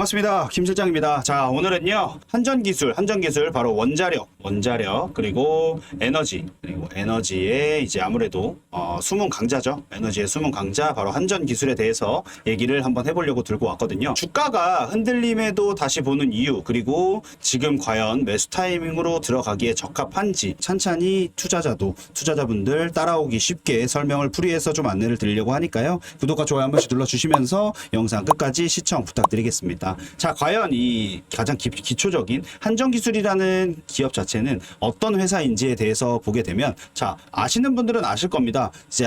반갑습니다. 김 실장입니다. 자, 오늘은요, 한전기술 바로 원자력, 그리고 에너지의 이제 아무래도 수문 강자죠. 에너지의 수문 강자 바로 한전기술에 대해서 얘기를 한번 해보려고 들고 왔거든요. 주가가 흔들림에도 다시 보는 이유, 그리고 지금 과연 매수 타이밍으로 들어가기에 적합한지 찬찬히 투자자분들 따라오기 쉽게 설명을 풀이해서 좀 안내를 드리려고 하니까요. 구독과 좋아요 한 번씩 눌러주시면서 영상 끝까지 시청 부탁드리겠습니다. 자, 과연 이 가장 기초적인 한전기술이라는 기업 자체는 어떤 회사인지에 대해서 보게 되면, 자, 아시는 분들은 아실 겁니다. 이제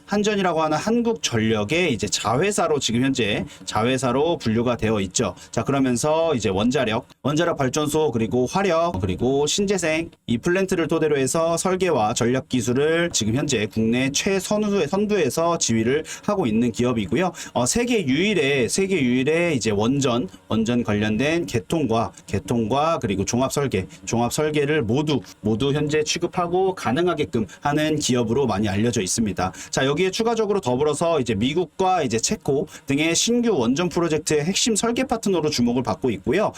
한전이라고 하는 한국전력의 이제 자회사로 지금 현재 자회사로 분류가 되어 있죠. 자, 그러면서 이제 원자력 발전소, 그리고 화력, 그리고 신재생 이 플랜트를 토대로 해서 설계와 전략 기술을 지금 현재 국내 선두에서 지휘를 하고 있는 기업이고요. 세계 유일의 이제 원전 관련된 개통과 그리고 종합 설계를 모두 현재 취급하고 가능하게끔 하는 기업으로 많이 알려져 있습니다. 자, 여기에 추가적으로 더불어서 이제 미국과 이제 체코 등의 신규 원전 프로젝트의 핵심 설계 파트너로 주목을 받고 있고요.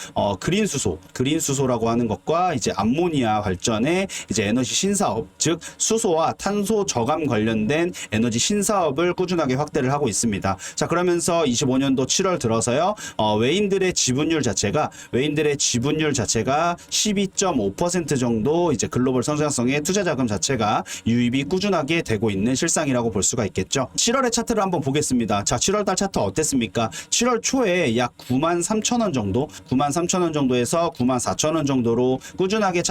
그린수소라고 하는 것과 이제 암모니아 발전의 이제 에너지 신사업, 즉 수소와 탄소 저감 관련된 에너지 신사업을 꾸준하게 확대를 하고 있습니다. 자, 그러면서 25년도 7월 들어서요, 외인들의 지분율 자체가 12.5% 정도 이제 글로벌 성장성의 투자 자금 자체가 유입이 꾸준하게 되고 있는 실상이라고 볼 수가 있겠죠. 7월의 차트를 한번 보겠습니다. 자, 7월 달 차트 어땠습니까? 7월 초에 약 93,000원 정도에서 94,000원 정도로 꾸준하게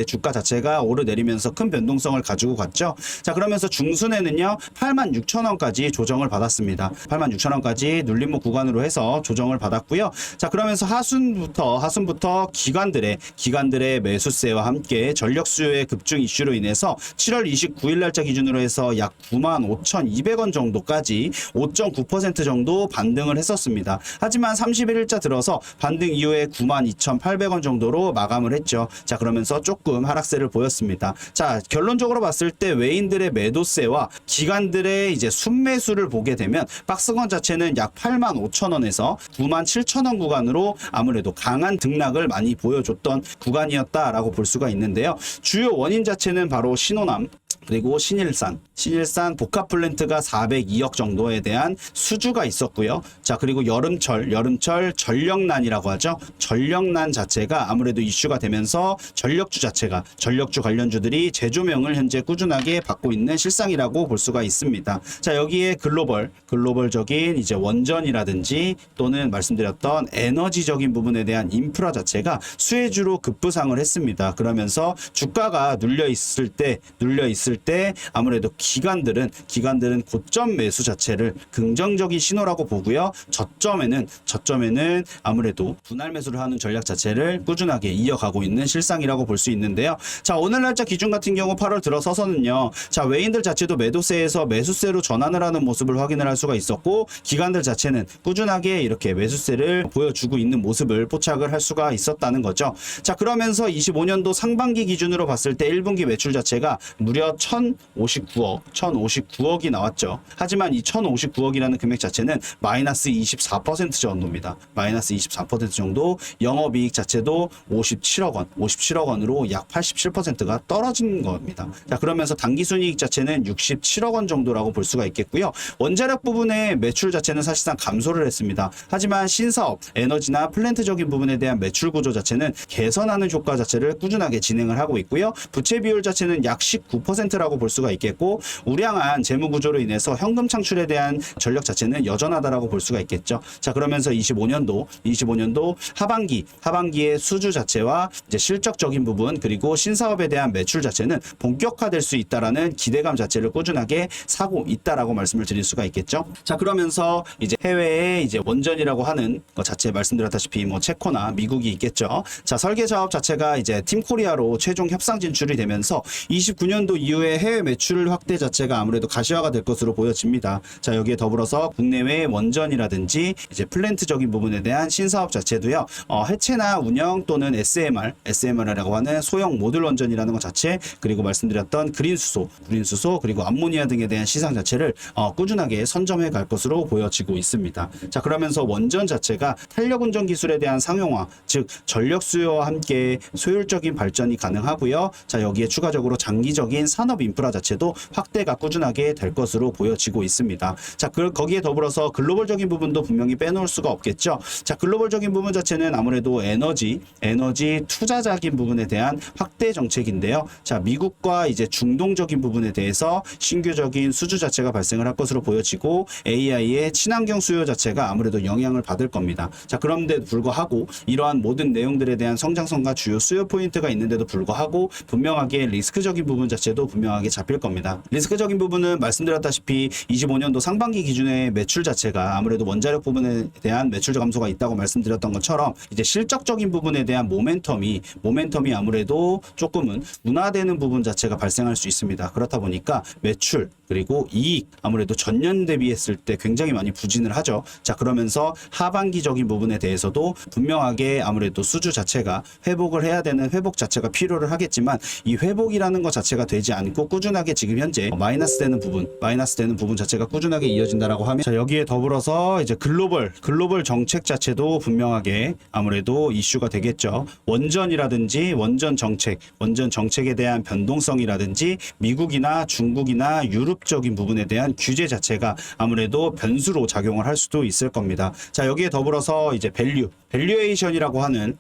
주가 자체가 오르내리면서 큰 변동성을 가지고 갔죠. 자, 그러면서 중순에는요 86,000원까지 조정을 받았습니다. 86,000원까지 눌림목 구간으로 해서 조정을 받았고요. 자, 그러면서 하순부터 기관들의 매수세와 함께 전력 수요의 급증 이슈로 인해서 7월 29일 날짜 기준으로 해서 약 95,200원 정도까지 5.9% 정도 반등을 했었습니다. 하지만 31일자 들어서 반등 이후에 92,800원 정도로 마감을 했죠. 자, 그러면서 조금 하락세를 보였습니다. 자, 결론적으로 봤을 때 외인들의 매도세와 기관들의 이제 순매수를 보게 되면 박스권 자체는 약 85,000원에서 97,000원 구간으로 아무래도 강한 등락을 많이 보여줬던 구간이었다라고 볼 수가 있는데요. 주요 원인 자체는 바로 신호남, 그리고 신일산 복합 플랜트가 402억 정도에 대한 수주가 있었고요. 자, 그리고 여름철 전력난이라고 하죠. 전력난 자체가 아무래도 이슈가 되면서 전력주 관련주들이 재조명을 현재 꾸준하게 받고 있는 실상이라고 볼 수가 있습니다. 자, 여기에 글로벌적인 이제 원전이라든지 또는 말씀드렸던 에너지적인 부분에 대한 인프라 자체가 수혜주로 급부상을 했습니다. 그러면서 주가가 눌려 있을 때 아무래도 기관들은 고점 매수 자체를 긍정적인 신호라고 보고요. 저점에는 아무래도 분할 매수를 하는 전략 자체를 꾸준하게 이어가고 있는 실상이라고 볼 수 있는데요. 자, 오늘 날짜 기준 같은 경우 8월 들어서서는요. 자, 외인들 자체도 매도세에서 매수세로 전환을 하는 모습을 확인을 할 수가 있었고, 기관들 자체는 꾸준하게 이렇게 매수세를 보여주고 있는 모습을 포착을 할 수가 있었다는 거죠. 자, 그러면서 25년도 상반기 기준으로 봤을 때 1분기 매출 자체가 무려 1,059억이 나왔죠. 하지만 이 1,059억이라는 금액 자체는 마이너스 24% 정도입니다. 마이너스 24% 정도. 영업이익 자체도 57억 원으로 약 87%가 떨어진 겁니다. 자, 그러면서 당기순이익 자체는 67억 원 정도라고 볼 수가 있겠고요. 원자력 부분의 매출 자체는 사실상 감소를 했습니다. 하지만 신사업, 에너지나 플랜트적인 부분에 대한 매출 구조 자체는 개선하는 효과 자체를 꾸준하게 진행을 하고 있고요. 부채 비율 자체는 약 19%라고 볼 수가 있겠고, 우량한 재무 구조로 인해서 현금 창출에 대한 전력 자체는 여전하다라고 볼 수가 있겠죠. 자, 그러면서 25년도 하반기의 수주 자체와 이제 실적적인 부분, 그리고 신사업에 대한 매출 자체는 본격화될 수 있다라는 기대감 자체를 꾸준하게 사고 있다라고 말씀을 드릴 수가 있겠죠. 자, 그러면서 이제 해외에 이제 원전이라고 하는 것 자체 말씀드렸다시피 뭐 체코나 미국이 있겠죠. 자, 설계 사업 자체가 이제 팀코리아로 최종 협상 진출이 되면서 29년도 이후에 주의 해외 매출 확대 자체가 아무래도 가시화가 될 것으로 보여집니다. 자, 여기에 더불어서 국내외 원전이라든지 이제 플랜트적인 부분에 대한 신사업 자체도요. 해체나 운영 또는 SMR이라고 하는 소형 모듈 원전이라는 것 자체, 그리고 말씀드렸던 그린 수소 그리고 암모니아 등에 대한 시장 자체를 꾸준하게 선점해 갈 것으로 보여지고 있습니다. 자, 그러면서 원전 자체가 탄력 운전 기술에 대한 상용화, 즉 전력 수요와 함께 효율적인 발전이 가능하고요. 자, 여기에 추가적으로 장기적인 산업 인프라 자체도 확대가 꾸준하게 될 것으로 보여지고 있습니다. 자, 거기에 더불어서 글로벌적인 부분도 분명히 빼놓을 수가 없겠죠. 자, 글로벌적인 부분 자체는 아무래도 에너지 투자적인 부분에 대한 확대 정책인데요. 자, 미국과 이제 중동적인 부분에 대해서 신규적인 수주 자체가 발생을 할 것으로 보여지고 AI의 친환경 수요 자체가 아무래도 영향을 받을 겁니다. 자, 그런데도 불구하고 이러한 모든 내용들에 대한 성장성과 주요 수요 포인트가 있는데도 불구하고 분명하게 리스크적인 부분 자체도 분명하게 잡힐 겁니다. 리스크적인 부분은 말씀드렸다시피 25년도 상반기 기준의 매출 자체가 아무래도 원자력 부분에 대한 매출 감소가 있다고 말씀드렸던 것처럼 이제 실적적인 부분에 대한 모멘텀이 아무래도 조금은 둔화되는 부분 자체가 발생할 수 있습니다. 그렇다 보니까 매출 그리고 이익 아무래도 전년 대비했을 때 굉장히 많이 부진을 하죠. 자, 그러면서 하반기적인 부분에 대해서도 분명하게 아무래도 수주 자체가 회복을 해야 되는 회복 자체가 필요를 하겠지만 이 회복이라는 것 자체가 되지 않고 꾸준하게 지금 현재 마이너스 되는 부분 자체가 꾸준하게 이어진다라고 하면, 자, 여기에 더불어서 이제 글로벌 정책 자체도 분명하게 아무래도 이슈가 되겠죠. 원전이라든지 원전 정책에 대한 변동성이라든지 미국이나 중국이나 유럽적인 부분에 대한 규제 자체가 아무래도 변수로 작용을 할 수도 있을 겁니다. 자, 여기에 더불어서 이제 밸류에이션이라고 하는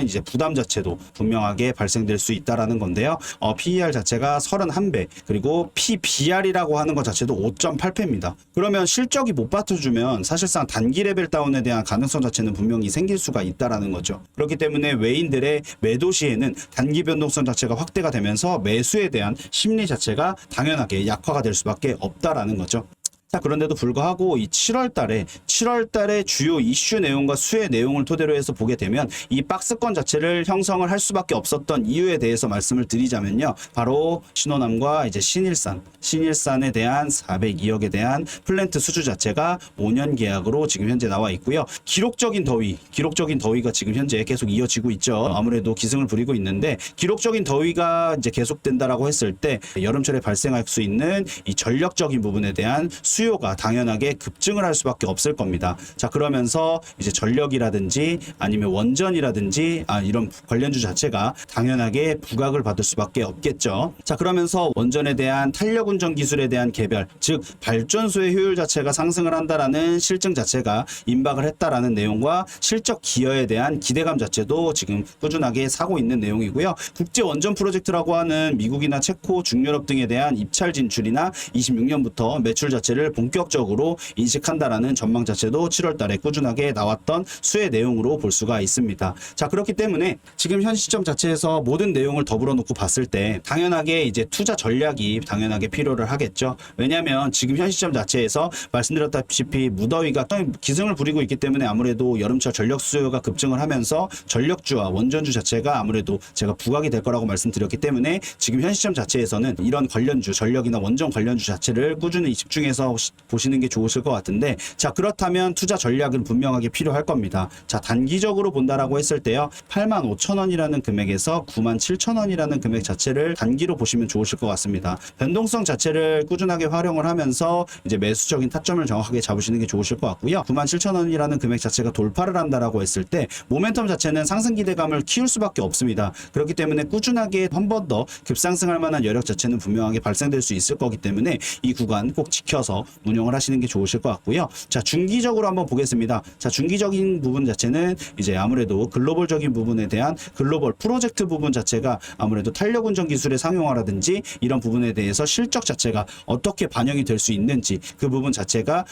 이제 부담 자체도 분명하게 발생될 수 있다라는 건데요. PER 자체가 31배, 그리고 PBR이라고 하는 것 자체도 5.8배입니다. 그러면 실적이 못 받쳐주면 사실상 단기 레벨 다운에 대한 가능성 자체는 분명히 생길 수가 있다라는 거죠. 그렇기 때문에 외인들의 매도 시에는 단기 변동성 자체가 확대가 되면서 매수에 대한 심리 자체가 당연하게 약화가 될 수밖에 없다라는 거죠. 자, 그런데도 불구하고 이 7월 달에 주요 이슈 내용과 수혜 내용을 토대로 해서 보게 되면 이 박스권 자체를 형성을 할 수밖에 없었던 이유에 대해서 말씀을 드리자면요. 바로 신호남과 이제 신일산에 대한 402억에 대한 플랜트 수주 자체가 5년 계약으로 지금 현재 나와 있고요. 기록적인 더위가 지금 현재 계속 이어지고 있죠. 아무래도 기승을 부리고 있는데 기록적인 더위가 이제 계속된다라고 했을 때 여름철에 발생할 수 있는 이 전력적인 부분에 대한 수요가 당연하게 급증을 할 수밖에 없을 겁니다. 자, 그러면서 이제 전력이라든지 아니면 원전이라든지 이런 관련주 자체가 당연하게 부각을 받을 수밖에 없겠죠. 자, 그러면서 원전에 대한 탄력 운전 기술에 대한 개별, 즉 발전소의 효율 자체가 상승을 한다라는 실증 자체가 임박을 했다라는 내용과 실적 기여에 대한 기대감 자체도 지금 꾸준하게 사고 있는 내용이고요. 국제 원전 프로젝트라고 하는 미국이나 체코, 중유럽 등에 대한 입찰 진출이나 26년부터 매출 자체를 본격적으로 인식한다라는 전망 자체도 7월 달에 꾸준하게 나왔던 수혜 내용으로 볼 수가 있습니다. 자, 그렇기 때문에 지금 현 시점 자체에서 모든 내용을 더불어 놓고 봤을 때 당연하게 이제 투자 전략이 당연하게 필요를 하겠죠. 왜냐하면 지금 현 시점 자체에서 말씀드렸다시피 무더위가 기승을 부리고 있기 때문에 아무래도 여름철 전력 수요가 급증을 하면서 전력주와 원전주 자체가 아무래도 제가 부각이 될 거라고 말씀드렸기 때문에 지금 현 시점 자체에서는 이런 관련주, 전력이나 원전 관련주 자체를 꾸준히 집중해서 보시는 게 좋으실 것 같은데, 자, 그렇다면 투자 전략은 분명하게 필요할 겁니다. 자, 단기적으로 본다라고 했을 때요, 85,000원이라는 금액에서 97,000원이라는 금액 자체를 단기로 보시면 좋으실 것 같습니다. 변동성 자체를 꾸준하게 활용을 하면서 이제 매수적인 타점을 정확하게 잡으시는 게 좋으실 것 같고요. 97,000원이라는 금액 자체가 돌파를 한다라고 했을 때 모멘텀 자체는 상승 기대감을 키울 수밖에 없습니다. 그렇기 때문에 꾸준하게 한 번 더 급상승할 만한 여력 자체는 분명하게 발생될 수 있을 거기 때문에 이 구간 꼭 지켜서 운영을 하시는 게 좋으실 것 같고요. 자, 중기적으로 한번 보겠습니다. 자, 중기적인 부분 자체는 이제 아무래도 글로벌적인 부분에 대한 글로벌 프로젝트 부분 자체가 아무래도 탄력 운전 기술의 상용화라든지 이런 부분에 대해서 실적 자체가 어떻게 반영이 될 수 있는지 그 부분 자체가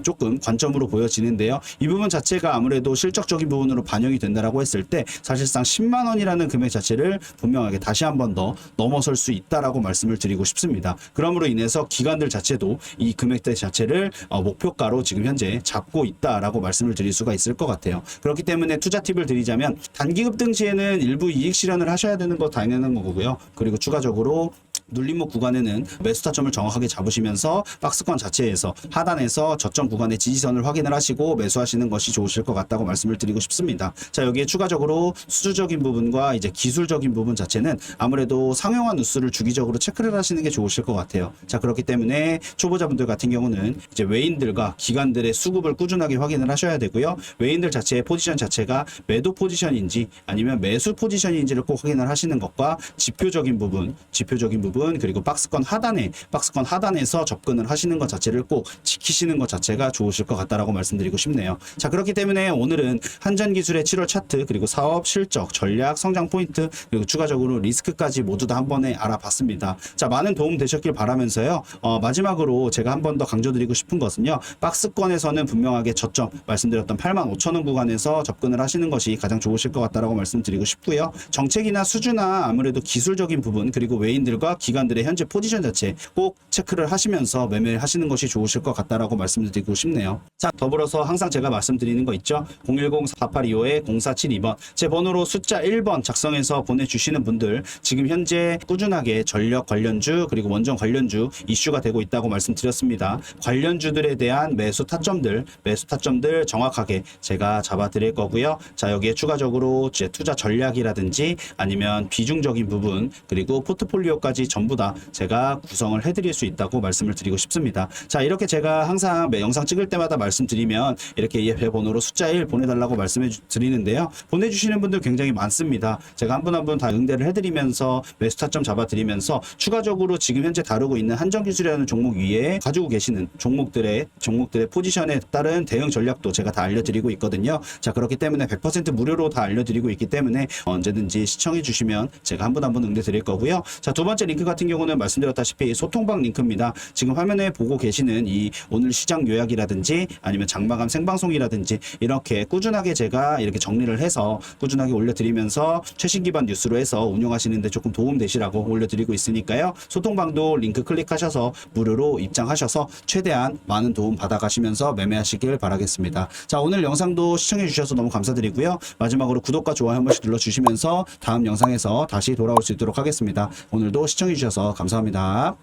조금 관점으로 보여지는데요. 이 부분 자체가 아무래도 실적적인 부분으로 반영이 된다라고 했을 때 사실상 10만 원이라는 금액 자체를 분명하게 다시 한 번 더 넘어설 수 있다라고 말씀을 드리고 싶습니다. 그러므로 인해서 기관들 자체도 이 금액대 자체를 목표가로 지금 현재 잡고 있다라고 말씀을 드릴 수가 있을 것 같아요. 그렇기 때문에 투자 팁을 드리자면 단기급 등시에는 일부 이익 실현을 하셔야 되는 거 당연한 거고요. 그리고 추가적으로 눌림목 구간에는 매수 타점을 정확하게 잡으시면서 박스권 자체에서 하단에서 저점 구간의 지지선을 확인을 하시고 매수하시는 것이 좋으실 것 같다고 말씀을 드리고 싶습니다. 자, 여기에 추가적으로 수주적인 부분과 이제 기술적인 부분 자체는 아무래도 상용화 뉴스를 주기적으로 체크를 하시는 게 좋으실 것 같아요. 자, 그렇기 때문에 초보자분들 같은 경우는 이제 외인들과 기관들의 수급을 꾸준하게 확인을 하셔야 되고요. 외인들 자체의 포지션 자체가 매도 포지션인지 아니면 매수 포지션인지를 꼭 확인을 하시는 것과 지표적인 부분 그리고 박스권 하단에서 접근을 하시는 것 자체를 꼭 지키시는 것 자체가 좋으실 것 같다라고 말씀드리고 싶네요. 자, 그렇기 때문에 오늘은 한전기술의 7월 차트 그리고 사업 실적, 전략, 성장 포인트 그리고 추가적으로 리스크까지 모두 다 한 번에 알아봤습니다. 자, 많은 도움 되셨길 바라면서요. 마지막으로 제가 한 번 더 강조드리고 싶은 것은요. 박스권에서는 분명하게 저점 말씀드렸던 85,000원 구간에서 접근을 하시는 것이 가장 좋으실 것 같다라고 말씀드리고 싶고요. 정책이나 수주나 아무래도 기술적인 부분 그리고 외인들과 기관들의 현재 포지션 자체 꼭 체크를 하시면서 매매를 하시는 것이 좋으실 것 같다라고 말씀드리고 싶네요. 자, 더불어서 항상 제가 말씀드리는 거 있죠. 010-4825-0472번 제 번호로 숫자 1번 작성해서 보내주시는 분들 지금 현재 꾸준하게 전력 관련주 그리고 원전 관련주 이슈가 되고 있다고 말씀드렸습니다. 관련주들에 대한 매수 타점들 정확하게 제가 잡아드릴 거고요. 자, 여기에 추가적으로 제 투자 전략이라든지 아니면 비중적인 부분 그리고 포트폴리오까지 전부 다 제가 구성을 해드릴 수 있다고 말씀을 드리고 싶습니다. 자, 이렇게 제가 항상 매 영상 찍을 때마다 말씀드리면 이렇게 배 번호로 숫자 1 보내달라고 말씀해 드리는데요. 보내주시는 분들 굉장히 많습니다. 제가 한 분 한 분 다 응대를 해드리면서 매수 타점 잡아드리면서 추가적으로 지금 현재 다루고 있는 한전기술이라는 종목 위에 가지고 계시는 종목들의 포지션에 따른 대응 전략도 제가 다 알려드리고 있거든요. 자, 그렇기 때문에 100% 무료로 다 알려드리고 있기 때문에 언제든지 시청해 주시면 제가 한 분 한 분 응대 드릴 거고요. 자, 두 번째 링크 같은 경우는 말씀드렸다시피 소통방 링크입니다. 지금 화면에 보고 계시는 이 오늘 시장 요약이라든지 아니면 장마감 생방송이라든지 이렇게 꾸준하게 제가 이렇게 정리를 해서 꾸준하게 올려드리면서 최신 기반 뉴스로 해서 운영하시는데 조금 도움 되시라고 올려드리고 있으니까요. 소통방도 링크 클릭하셔서 무료로 입장하셔서 최대한 많은 도움 받아가시면서 매매하시길 바라겠습니다. 자, 오늘 영상도 시청해 주셔서 너무 감사드리고요. 마지막으로 구독과 좋아요 한 번씩 눌러주시면서 다음 영상에서 다시 돌아올 수 있도록 하겠습니다. 오늘도 시청해 주셔서 감사합니다.